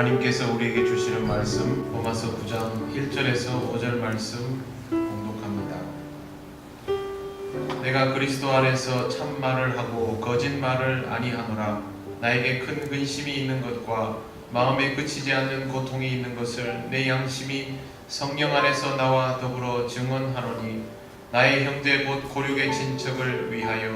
하나님께서 우리에게 주시는 말씀 로마서 9장 1절에서 5절 말씀 봉독합니다. 내가 그리스도 안에서 참말을 하고 거짓말을 아니하노라. 나에게 큰 근심이 있는 것과 마음에 그치지 않는 고통이 있는 것을 내 양심이 성령 안에서 나와 더불어 증언하노니 나의 형제 곧 고륙의 친척을 위하여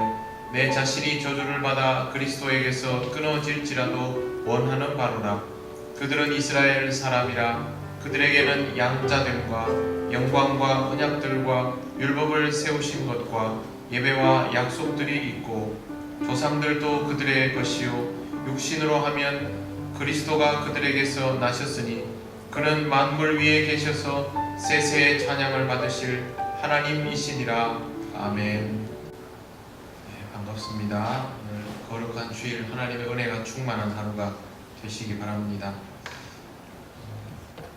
내 자신이 저주를 받아 그리스도에게서 끊어질지라도 원하는 바로라. 그들은 이스라엘 사람이라. 그들에게는 양자됨과 영광과 언약들과 율법을 세우신 것과 예배와 약속들이 있고 조상들도 그들의 것이요 육신으로 하면 그리스도가 그들에게서 나셨으니 그는 만물 위에 계셔서 세세의 찬양을 받으실 하나님이시니라. 아멘. 반갑습니다. 오늘 거룩한 주일 하나님의 은혜가 충만한 하루가 되시기 바랍니다.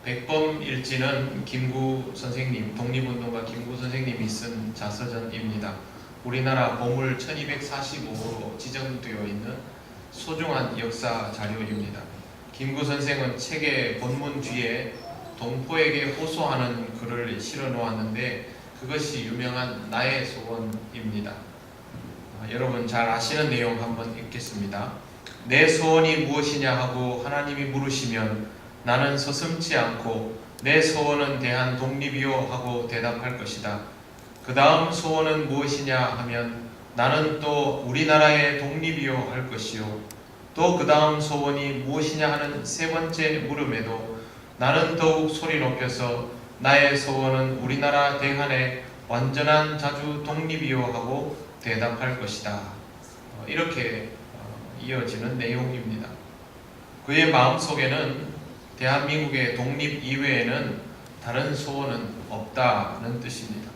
백범일지는 김구 선생님, 독립운동가 김구 선생님이 쓴 자서전입니다. 우리나라 보물 1245호로 지정되어 있는 소중한 역사 자료입니다. 김구 선생은 책의 본문 뒤에 동포에게 호소하는 글을 실어 놓았는데 그것이 유명한 나의 소원입니다. 여러분 잘 아시는 내용 한번 읽겠습니다. 내 소원이 무엇이냐 하고 하나님이 물으시면 나는 서슴지 않고 내 소원은 대한 독립이요 하고 대답할 것이다. 그 다음 소원은 무엇이냐 하면 나는 또 우리나라의 독립이요 할 것이요. 또 그 다음 소원이 무엇이냐 하는 세 번째 물음에도 나는 더욱 소리 높여서 나의 소원은 우리나라 대한의 완전한 자주 독립이요 하고 대답할 것이다. 이렇게 이어지는 내용입니다. 그의 마음속에는 대한민국의 독립 이외에는 다른 소원은 없다는 뜻입니다.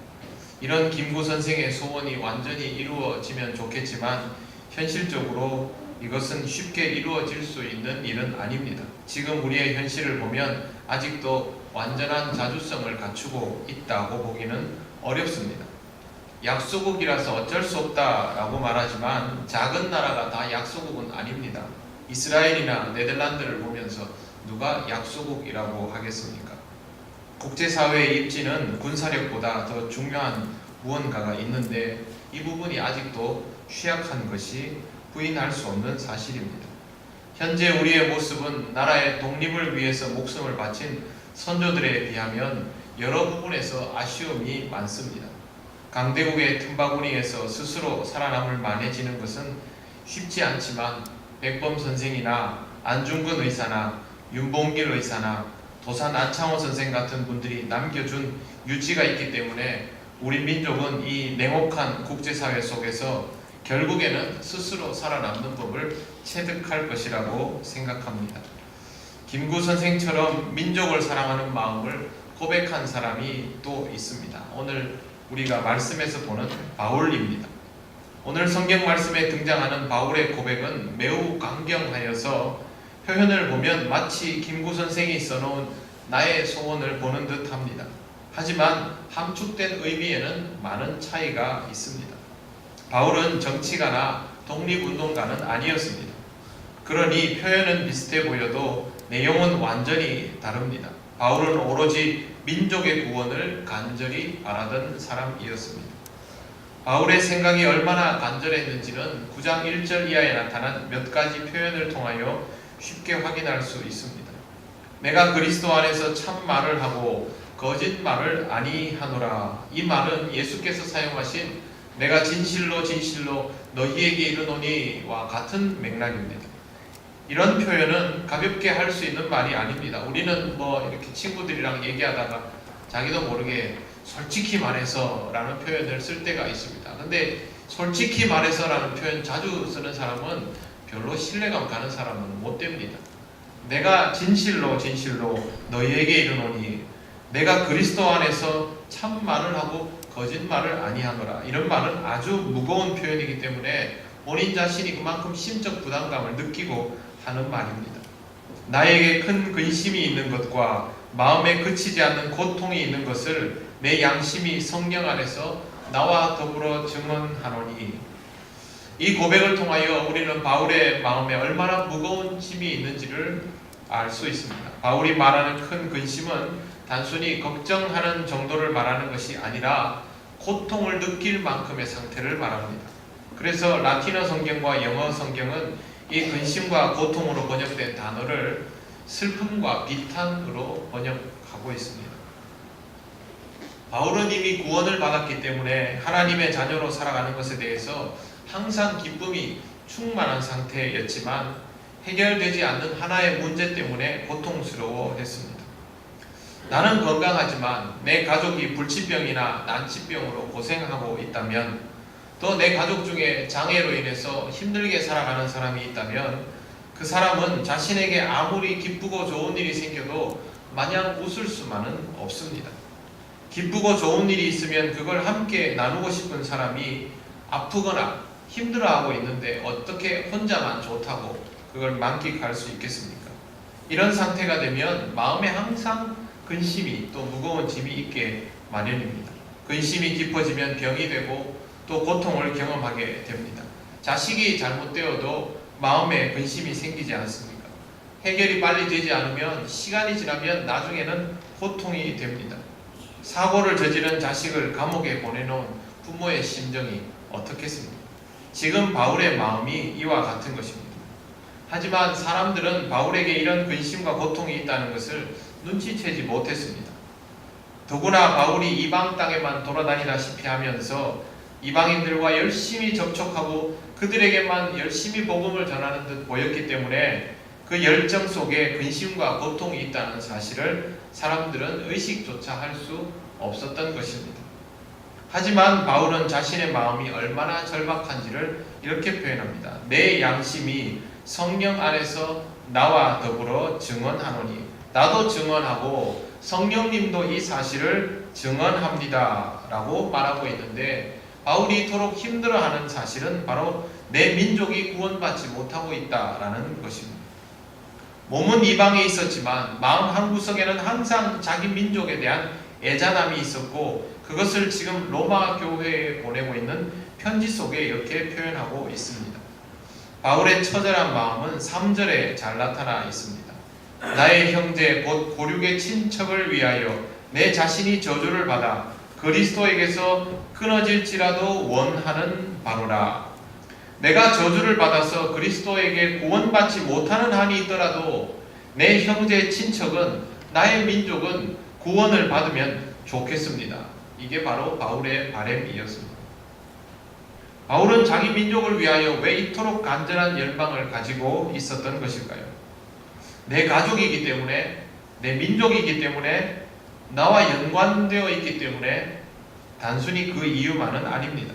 이런 김구 선생의 소원이 완전히 이루어지면 좋겠지만 현실적으로 이것은 쉽게 이루어질 수 있는 일은 아닙니다. 지금 우리의 현실을 보면 아직도 완전한 자주성을 갖추고 있다고 보기는 어렵습니다. 약소국이라서 어쩔 수 없다라고 말하지만 작은 나라가 다 약소국은 아닙니다. 이스라엘이나 네덜란드를 보면서 누가 약소국이라고 하겠습니까? 국제사회의 입지는 군사력보다 더 중요한 무언가가 있는데 이 부분이 아직도 취약한 것이 부인할 수 없는 사실입니다. 현재 우리의 모습은 나라의 독립을 위해서 목숨을 바친 선조들에 비하면 여러 부분에서 아쉬움이 많습니다. 강대국의 틈바구니에서 스스로 살아남을 만해지는 것은 쉽지 않지만 백범 선생이나 안중근 의사나 윤봉길 의사나 도산 안창호 선생 같은 분들이 남겨준 유지가 있기 때문에 우리 민족은 이 냉혹한 국제사회 속에서 결국에는 스스로 살아남는 법을 체득할 것이라고 생각합니다. 김구 선생처럼 민족을 사랑하는 마음을 고백한 사람이 또 있습니다. 오늘 우리가 말씀에서 보는 바울입니다. 오늘 성경 말씀에 등장하는 바울의 고백은 매우 강경하여서 표현을 보면 마치 김구 선생이 써놓은 나의 소원을 보는 듯 합니다. 하지만 함축된 의미에는 많은 차이가 있습니다. 바울은 정치가나 독립운동가는 아니었습니다. 그러니 표현은 비슷해 보여도 내용은 완전히 다릅니다. 바울은 오로지 민족의 구원을 간절히 바라던 사람이었습니다. 바울의 생각이 얼마나 간절했는지는 9장 1절 이하에 나타난 몇 가지 표현을 통하여 쉽게 확인할 수 있습니다. 내가 그리스도 안에서 참말을 하고 거짓말을 아니하노라. 이 말은 예수께서 사용하신 내가 진실로 진실로 너희에게 이르노니와 같은 맥락입니다. 이런 표현은 가볍게 할 수 있는 말이 아닙니다. 우리는 이렇게 친구들이랑 얘기하다가 자기도 모르게 솔직히 말해서 라는 표현을 쓸 때가 있습니다. 근데 솔직히 말해서 라는 표현 자주 쓰는 사람은 별로 신뢰감 가는 사람은 못 됩니다. 내가 진실로 진실로 너희에게 이르노니 내가 그리스도 안에서 참말을 하고 거짓말을 아니하노라. 이런 말은 아주 무거운 표현이기 때문에 본인 자신이 그만큼 심적 부담감을 느끼고 하는 말입니다. 나에게 큰 근심이 있는 것과 마음에 그치지 않는 고통이 있는 것을 내 양심이 성령 안에서 나와 더불어 증언하노니. 이 고백을 통하여 우리는 바울의 마음에 얼마나 무거운 짐이 있는지를 알 수 있습니다. 바울이 말하는 큰 근심은 단순히 걱정하는 정도를 말하는 것이 아니라 고통을 느낄 만큼의 상태를 말합니다. 그래서 라틴어 성경과 영어 성경은 이 근심과 고통으로 번역된 단어를 슬픔과 비탄으로 번역하고 있습니다. 바울은 이미 구원을 받았기 때문에 하나님의 자녀로 살아가는 것에 대해서 항상 기쁨이 충만한 상태였지만 해결되지 않는 하나의 문제 때문에 고통스러워했습니다. 나는 건강하지만 내 가족이 불치병이나 난치병으로 고생하고 있다면, 또 내 가족 중에 장애로 인해서 힘들게 살아가는 사람이 있다면 그 사람은 자신에게 아무리 기쁘고 좋은 일이 생겨도 마냥 웃을 수만은 없습니다. 기쁘고 좋은 일이 있으면 그걸 함께 나누고 싶은 사람이 아프거나 힘들어하고 있는데 어떻게 혼자만 좋다고 그걸 만끽할 수 있겠습니까? 이런 상태가 되면 마음에 항상 근심이 또 무거운 짐이 있게 마련입니다. 근심이 깊어지면 병이 되고 또 고통을 경험하게 됩니다. 자식이 잘못되어도 마음에 근심이 생기지 않습니까? 해결이 빨리 되지 않으면 시간이 지나면 나중에는 고통이 됩니다. 사고를 저지른 자식을 감옥에 보내놓은 부모의 심정이 어떻겠습니까? 지금 바울의 마음이 이와 같은 것입니다. 하지만 사람들은 바울에게 이런 근심과 고통이 있다는 것을 눈치채지 못했습니다. 더구나 바울이 이방 땅에만 돌아다니다시피 하면서 이방인들과 열심히 접촉하고 그들에게만 열심히 복음을 전하는 듯 보였기 때문에 그 열정 속에 근심과 고통이 있다는 사실을 사람들은 의식조차 할 수 없었던 것입니다. 하지만 바울은 자신의 마음이 얼마나 절박한지를 이렇게 표현합니다. 내 양심이 성령 안에서 나와 더불어 증언하노니, 나도 증언하고 성령님도 이 사실을 증언합니다 라고 말하고 있는데, 바울이 이토록 힘들어하는 사실은 바로 내 민족이 구원받지 못하고 있다라는 것입니다. 몸은 이방에 있었지만 마음 한구석에는 항상 자기 민족에 대한 애잔함이 있었고, 그것을 지금 로마 교회에 보내고 있는 편지 속에 이렇게 표현하고 있습니다. 바울의 처절한 마음은 3절에 잘 나타나 있습니다. 나의 형제 곧 고륙의 친척을 위하여 내 자신이 저주를 받아 그리스도에게서 끊어질지라도 원하는 바로라. 내가 저주를 받아서 그리스도에게 구원받지 못하는 한이 있더라도 내 형제 친척은, 나의 민족은 구원을 받으면 좋겠습니다. 이게 바로 바울의 바람이었습니다. 바울은 자기 민족을 위하여 왜 이토록 간절한 열망을 가지고 있었던 것일까요? 내 가족이기 때문에, 내 민족이기 때문에, 나와 연관되어 있기 때문에 단순히 그 이유만은 아닙니다.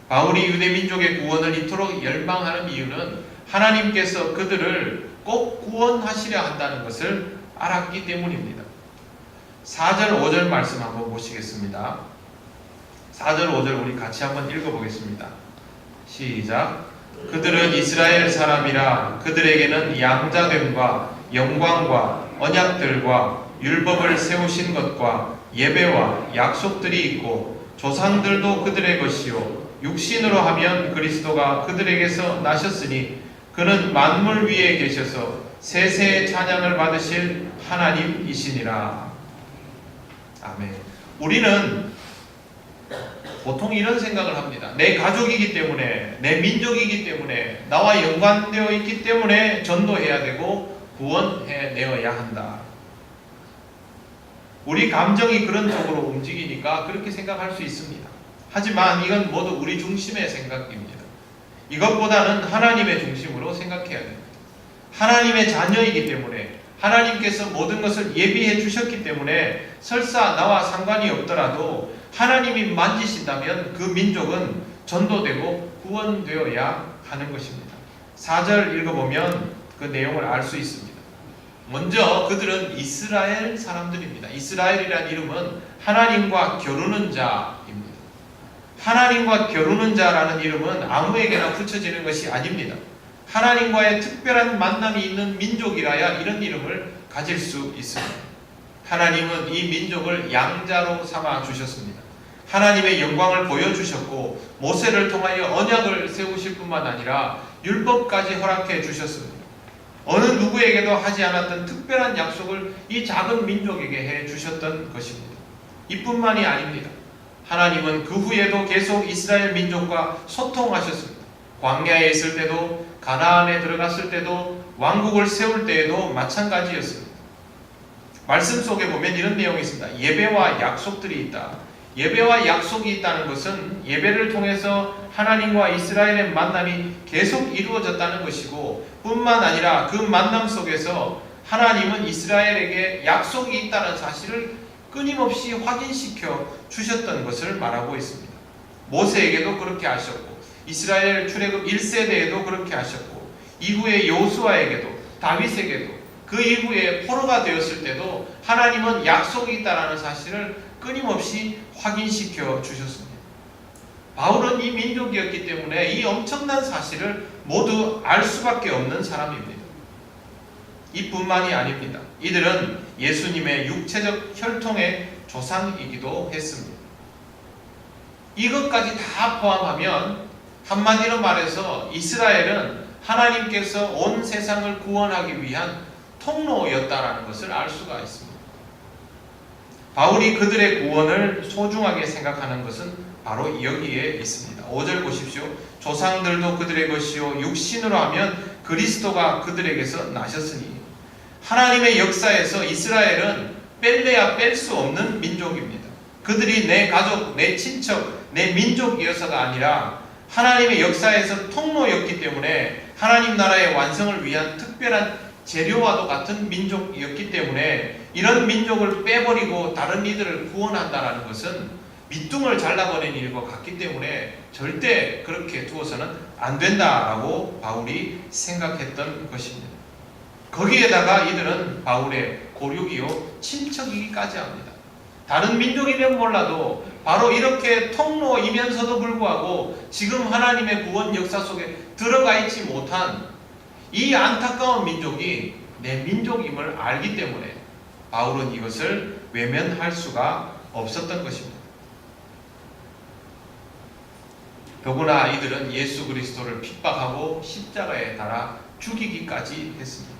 바울이 유대 민족의 구원을 이토록 열망하는 이유는 하나님께서 그들을 꼭 구원하시려 한다는 것을 알았기 때문입니다. 4절 5절 말씀 한번 보시겠습니다. 4절 5절 우리 같이 한번 읽어보겠습니다. 시작. 그들은 이스라엘 사람이라 그들에게는 양자됨과 영광과 언약들과 율법을 세우신 것과 예배와 약속들이 있고, 조상들도 그들의 것이요 육신으로 하면 그리스도가 그들에게서 나셨으니 그는 만물 위에 계셔서 세세의 찬양을 받으실 하나님이시니라. 아멘. 우리는 보통 이런 생각을 합니다. 내 가족이기 때문에, 내 민족이기 때문에, 나와 연관되어 있기 때문에 전도해야 되고 구원해내어야 한다. 우리 감정이 그런 쪽으로 움직이니까 그렇게 생각할 수 있습니다. 하지만 이건 모두 우리 중심의 생각입니다. 이것보다는 하나님의 중심으로 생각해야 됩니다. 하나님의 자녀이기 때문에, 하나님께서 모든 것을 예비해 주셨기 때문에 설사 나와 상관이 없더라도 하나님이 만지신다면 그 민족은 전도되고 구원되어야 하는 것입니다. 4절 읽어보면 그 내용을 알 수 있습니다. 먼저 그들은 이스라엘 사람들입니다. 이스라엘이라는 이름은 하나님과 겨루는 자입니다. 하나님과 겨루는 자라는 이름은 아무에게나 붙여지는 것이 아닙니다. 하나님과의 특별한 만남이 있는 민족이라야 이런 이름을 가질 수 있습니다. 하나님은 이 민족을 양자로 삼아 주셨습니다. 하나님의 영광을 보여주셨고, 모세를 통하여 언약을 세우실 뿐만 아니라 율법까지 허락해 주셨습니다. 어느 누구에게도 하지 않았던 특별한 약속을 이 작은 민족에게 해 주셨던 것입니다. 이뿐만이 아닙니다. 하나님은 그 후에도 계속 이스라엘 민족과 소통하셨습니다. 광야에 있을 때도, 가나안에 들어갔을 때도, 왕국을 세울 때에도 마찬가지였습니다. 말씀 속에 보면 이런 내용이 있습니다. 예배와 약속들이 있다. 예배와 약속이 있다는 것은 예배를 통해서 하나님과 이스라엘의 만남이 계속 이루어졌다는 것이고, 뿐만 아니라 그 만남 속에서 하나님은 이스라엘에게 약속이 있다는 사실을 끊임없이 확인시켜 주셨던 것을 말하고 있습니다. 모세에게도 그렇게 하셨고, 이스라엘 출애굽 1세대에도 그렇게 하셨고, 이후에 여호수아에게도, 다윗에게도, 그 이후에 포로가 되었을 때도 하나님은 약속이 있다는 사실을 끊임없이 확인시켜 주셨습니다. 바울은 이 민족이었기 때문에 이 엄청난 사실을 모두 알 수밖에 없는 사람입니다. 이뿐만이 아닙니다. 이들은 예수님의 육체적 혈통의 조상이기도 했습니다. 이것까지 다 포함하면 한마디로 말해서 이스라엘은 하나님께서 온 세상을 구원하기 위한 통로였다라는 것을 알 수가 있습니다. 바울이 그들의 구원을 소중하게 생각하는 것은 바로 여기에 있습니다. 5절 보십시오. 조상들도 그들의 것이요 육신으로 하면 그리스도가 그들에게서 나셨으니. 하나님의 역사에서 이스라엘은 뺄래야 뺄 수 없는 민족입니다. 그들이 내 가족, 내 친척, 내 민족이어서가 아니라 하나님의 역사에서 통로였기 때문에 하나님 나라의 완성을 위한 특별한 재료와도 같은 민족이었기 때문에 이런 민족을 빼버리고 다른 이들을 구원한다는 것은 밑둥을 잘라버린 일과 같기 때문에 절대 그렇게 두어서는 안 된다라고 바울이 생각했던 것입니다. 거기에다가 이들은 바울의 고륙이요 친척이기까지 합니다. 다른 민족이면 몰라도 바로 이렇게 통로이면서도 불구하고 지금 하나님의 구원 역사 속에 들어가 있지 못한 이 안타까운 민족이 내 민족임을 알기 때문에 바울은 이것을 외면할 수가 없었던 것입니다. 더구나 이들은 예수 그리스도를 핍박하고 십자가에 달아 죽이기까지 했습니다.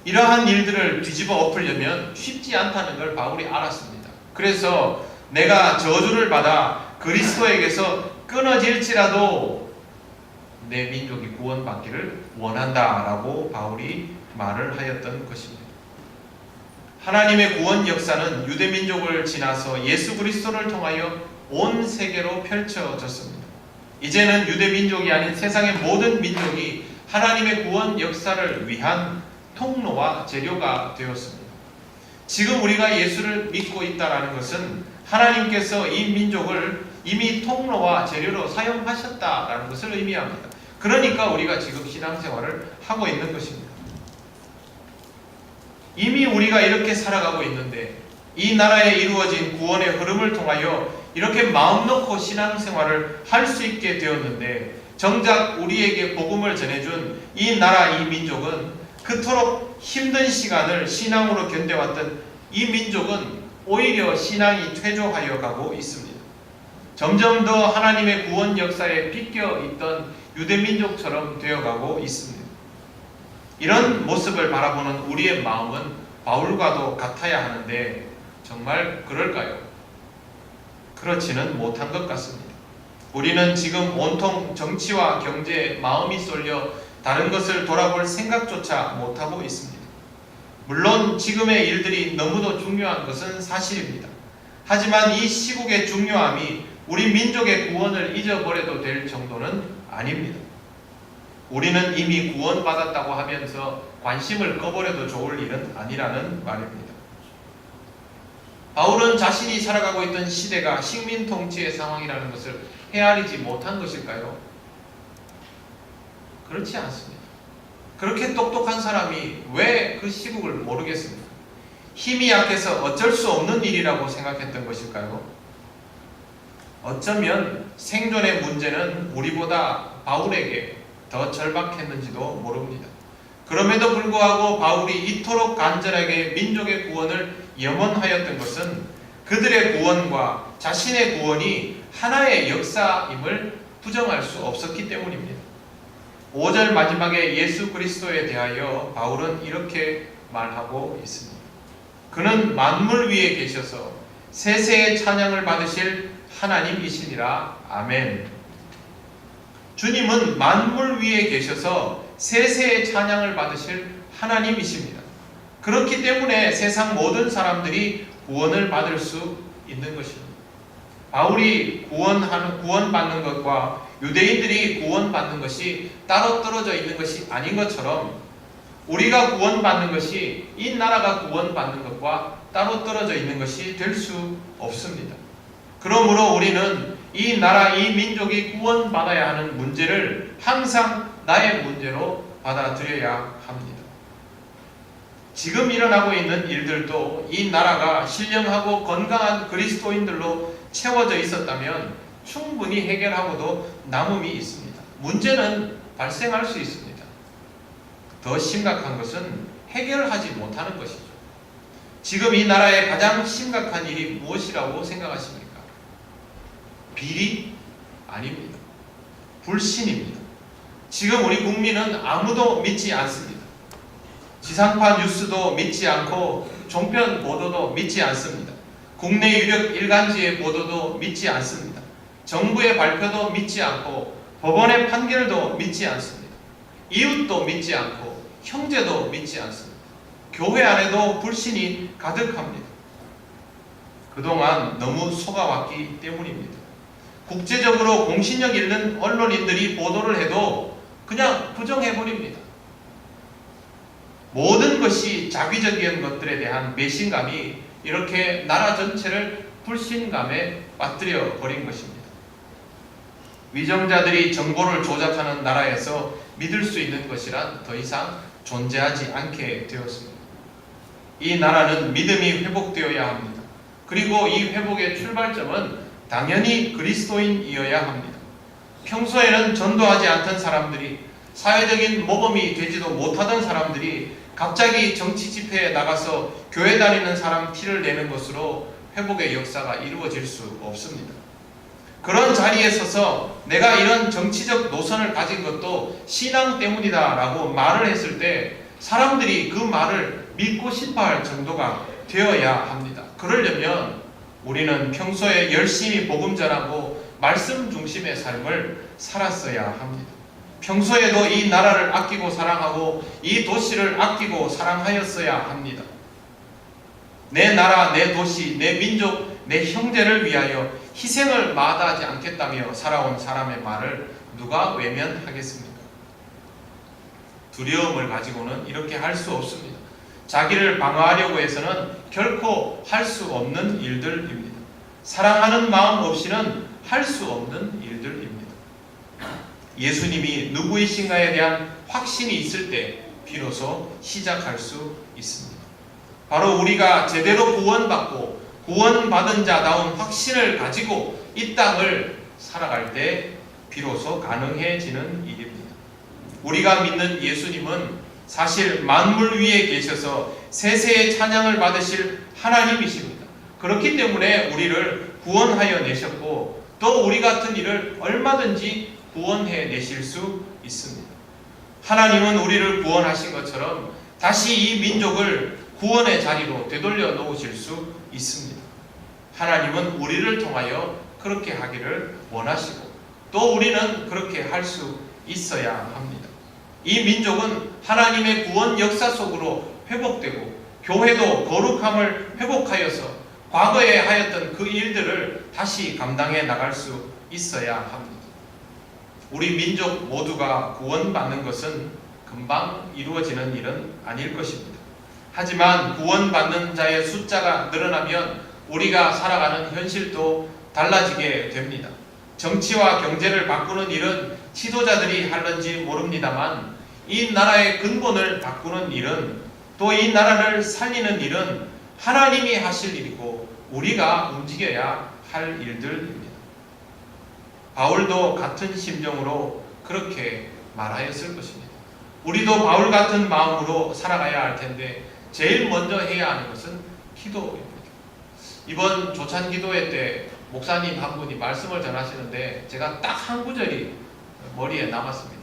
이러한 일들을 뒤집어 엎으려면 쉽지 않다는 걸 바울이 알았습니다. 그래서 내가 저주를 받아 그리스도에게서 끊어질지라도 내 민족이 구원받기를 원한다라고 바울이 말을 하였던 것입니다. 하나님의 구원 역사는 유대 민족을 지나서 예수 그리스도를 통하여 온 세계로 펼쳐졌습니다. 이제는 유대 민족이 아닌 세상의 모든 민족이 하나님의 구원 역사를 위한 통로와 재료가 되었습니다. 지금 우리가 예수를 믿고 있다는 것은 하나님께서 이 민족을 이미 통로와 재료로 사용하셨다라는 것을 의미합니다. 그러니까 우리가 지금 신앙생활을 하고 있는 것입니다. 이미 우리가 이렇게 살아가고 있는데 이 나라에 이루어진 구원의 흐름을 통하여 이렇게 마음 놓고 신앙생활을 할 수 있게 되었는데 정작 우리에게 복음을 전해준 이 나라 이 민족은 그토록 힘든 시간을 신앙으로 견뎌왔던 이 민족은 오히려 신앙이 퇴조하여 가고 있습니다. 점점 더 하나님의 구원 역사에 빗겨 있던 유대 민족처럼 되어가고 있습니다. 이런 모습을 바라보는 우리의 마음은 바울과도 같아야 하는데 정말 그럴까요? 그렇지는 못한 것 같습니다. 우리는 지금 온통 정치와 경제에 마음이 쏠려 다른 것을 돌아볼 생각조차 못하고 있습니다. 물론 지금의 일들이 너무도 중요한 것은 사실입니다. 하지만 이 시국의 중요함이 우리 민족의 구원을 잊어버려도 될 정도는 아닙니다. 우리는 이미 구원받았다고 하면서 관심을 꺼버려도 좋을 일은 아니라는 말입니다. 바울은 자신이 살아가고 있던 시대가 식민 통치의 상황이라는 것을 헤아리지 못한 것일까요? 그렇지 않습니다. 그렇게 똑똑한 사람이 왜 그 시국을 모르겠습니까? 힘이 약해서 어쩔 수 없는 일이라고 생각했던 것일까요? 어쩌면 생존의 문제는 우리보다 바울에게 더 절박했는지도 모릅니다. 그럼에도 불구하고 바울이 이토록 간절하게 민족의 구원을 염원하였던 것은 그들의 구원과 자신의 구원이 하나의 역사임을 부정할 수 없었기 때문입니다. 5절 마지막에 예수 그리스도에 대하여 바울은 이렇게 말하고 있습니다. 그는 만물 위에 계셔서 세세의 찬양을 받으실 하나님이시니라. 아멘. 주님은 만물 위에 계셔서 세세의 찬양을 받으실 하나님이십니다. 그렇기 때문에 세상 모든 사람들이 구원을 받을 수 있는 것입니다. 바울이 구원받는 것과 유대인들이 구원받는 것이 따로 떨어져 있는 것이 아닌 것처럼 우리가 구원받는 것이 이 나라가 구원받는 것과 따로 떨어져 있는 것이 될 수 없습니다. 그러므로 우리는 이 나라, 이 민족이 구원받아야 하는 문제를 항상 나의 문제로 받아들여야 합니다. 지금 일어나고 있는 일들도 이 나라가 신령하고 건강한 그리스도인들로 채워져 있었다면 충분히 해결하고도 남음이 있습니다. 문제는 발생할 수 있습니다. 더 심각한 것은 해결하지 못하는 것이죠. 지금 이 나라의 가장 심각한 일이 무엇이라고 생각하십니까? 비리? 아닙니다. 불신입니다. 지금 우리 국민은 아무도 믿지 않습니다. 지상파 뉴스도 믿지 않고 종편 보도도 믿지 않습니다. 국내 유력 일간지의 보도도 믿지 않습니다. 정부의 발표도 믿지 않고 법원의 판결도 믿지 않습니다. 이웃도 믿지 않고 형제도 믿지 않습니다. 교회 안에도 불신이 가득합니다. 그동안 너무 속아왔기 때문입니다. 국제적으로 공신력 있는 언론인들이 보도를 해도 그냥 부정해버립니다. 모든 것이 자기적인 것들에 대한 배신감이 이렇게 나라 전체를 불신감에 빠뜨려 버린 것입니다. 위정자들이 정보를 조작하는 나라에서 믿을 수 있는 것이란 더 이상 존재하지 않게 되었습니다. 이 나라는 믿음이 회복되어야 합니다. 그리고 이 회복의 출발점은 당연히 그리스도인이어야 합니다. 평소에는 전도하지 않던 사람들이, 사회적인 모범이 되지도 못하던 사람들이 갑자기 정치 집회에 나가서 교회 다니는 사람 티를 내는 것으로 회복의 역사가 이루어질 수 없습니다. 그런 자리에 서서 내가 이런 정치적 노선을 가진 것도 신앙 때문이다 라고 말을 했을 때 사람들이 그 말을 믿고 싶어 할 정도가 되어야 합니다. 그러려면 우리는 평소에 열심히 복음 전하고 말씀 중심의 삶을 살았어야 합니다. 평소에도 이 나라를 아끼고 사랑하고 이 도시를 아끼고 사랑하였어야 합니다. 내 나라, 내 도시, 내 민족, 내 형제를 위하여 희생을 마다하지 않겠다며 살아온 사람의 말을 누가 외면하겠습니까? 두려움을 가지고는 이렇게 할 수 없습니다. 자기를 방어하려고 해서는 결코 할 수 없는 일들입니다. 사랑하는 마음 없이는 할 수 없는 일들입니다. 예수님이 누구이신가에 대한 확신이 있을 때 비로소 시작할 수 있습니다. 바로 우리가 제대로 구원받고 구원받은 자다운 확신을 가지고 이 땅을 살아갈 때 비로소 가능해지는 일입니다. 우리가 믿는 예수님은 사실 만물 위에 계셔서 세세의 찬양을 받으실 하나님이십니다. 그렇기 때문에 우리를 구원하여 내셨고 또 우리 같은 이를 얼마든지 구원해 내실 수 있습니다. 하나님은 우리를 구원하신 것처럼 다시 이 민족을 구원의 자리로 되돌려 놓으실 수 있습니다. 하나님은 우리를 통하여 그렇게 하기를 원하시고 또 우리는 그렇게 할 수 있어야 합니다. 이 민족은 하나님의 구원 역사 속으로 회복되고 교회도 거룩함을 회복하여서 과거에 하였던 그 일들을 다시 감당해 나갈 수 있어야 합니다. 우리 민족 모두가 구원받는 것은 금방 이루어지는 일은 아닐 것입니다. 하지만 구원받는 자의 숫자가 늘어나면 우리가 살아가는 현실도 달라지게 됩니다. 정치와 경제를 바꾸는 일은 지도자들이 하는지 모릅니다만 이 나라의 근본을 바꾸는 일은 또 이 나라를 살리는 일은 하나님이 하실 일이고 우리가 움직여야 할 일들입니다. 바울도 같은 심정으로 그렇게 말하였을 것입니다. 우리도 바울 같은 마음으로 살아가야 할 텐데 제일 먼저 해야 하는 것은 기도입니다. 이번 조찬 기도회 때 목사님 한 분이 말씀을 전하시는데 제가 딱 한 구절이 머리에 남았습니다.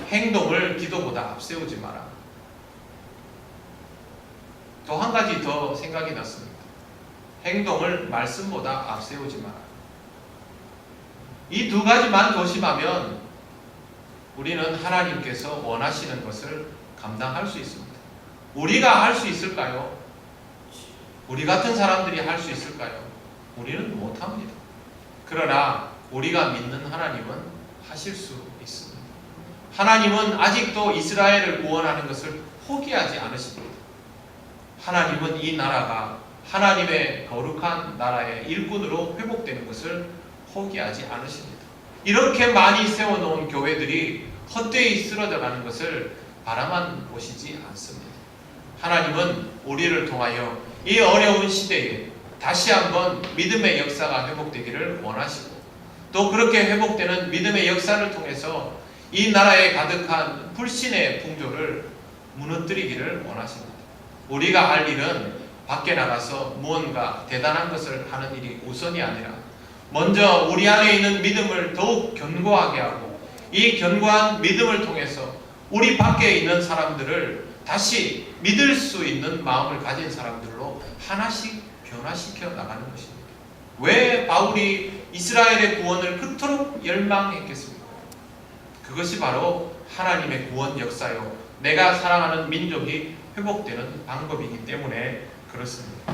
행동을 기도보다 앞세우지 마라. 또 한 가지 더 생각이 났습니다. 행동을 말씀보다 앞세우지 마라. 이 두 가지만 조심하면 우리는 하나님께서 원하시는 것을 감당할 수 있습니다. 우리가 할 수 있을까요? 우리 같은 사람들이 할 수 있을까요? 우리는 못합니다. 그러나 우리가 믿는 하나님은 하실 수 있습니다. 하나님은 아직도 이스라엘을 구원하는 것을 포기하지 않으십니다. 하나님은 이 나라가 하나님의 거룩한 나라의 일꾼으로 회복되는 것을 포기하지 않으십니다. 이렇게 많이 세워놓은 교회들이 헛되이 쓰러져가는 것을 바라만 보시지 않습니다. 하나님은 우리를 통하여 이 어려운 시대에 다시 한번 믿음의 역사가 회복되기를 원하시고, 또 그렇게 회복되는 믿음의 역사를 통해서 이 나라에 가득한 불신의 풍조를 무너뜨리기를 원하십니다. 우리가 할 일은 밖에 나가서 무언가 대단한 것을 하는 일이 우선이 아니라 먼저 우리 안에 있는 믿음을 더욱 견고하게 하고, 이 견고한 믿음을 통해서 우리 밖에 있는 사람들을 다시 믿을 수 있는 마음을 가진 사람들로 하나씩 변화시켜 나가는 것입니다. 왜 바울이 이스라엘의 구원을 그토록 열망했겠습니까? 그것이 바로 하나님의 구원 역사요, 내가 사랑하는 민족이 회복되는 방법이기 때문에 그렇습니다.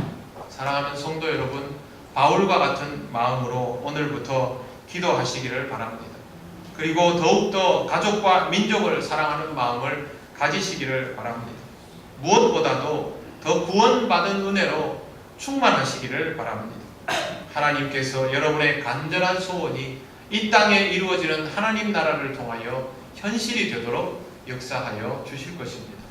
사랑하는 성도 여러분, 바울과 같은 마음으로 오늘부터 기도하시기를 바랍니다. 그리고 더욱더 가족과 민족을 사랑하는 마음을 가지시기를 바랍니다. 무엇보다도 더 구원받은 은혜로 충만하시기를 바랍니다. 하나님께서 여러분의 간절한 소원이 이 땅에 이루어지는 하나님 나라를 통하여 현실이 되도록 역사하여 주실 것입니다.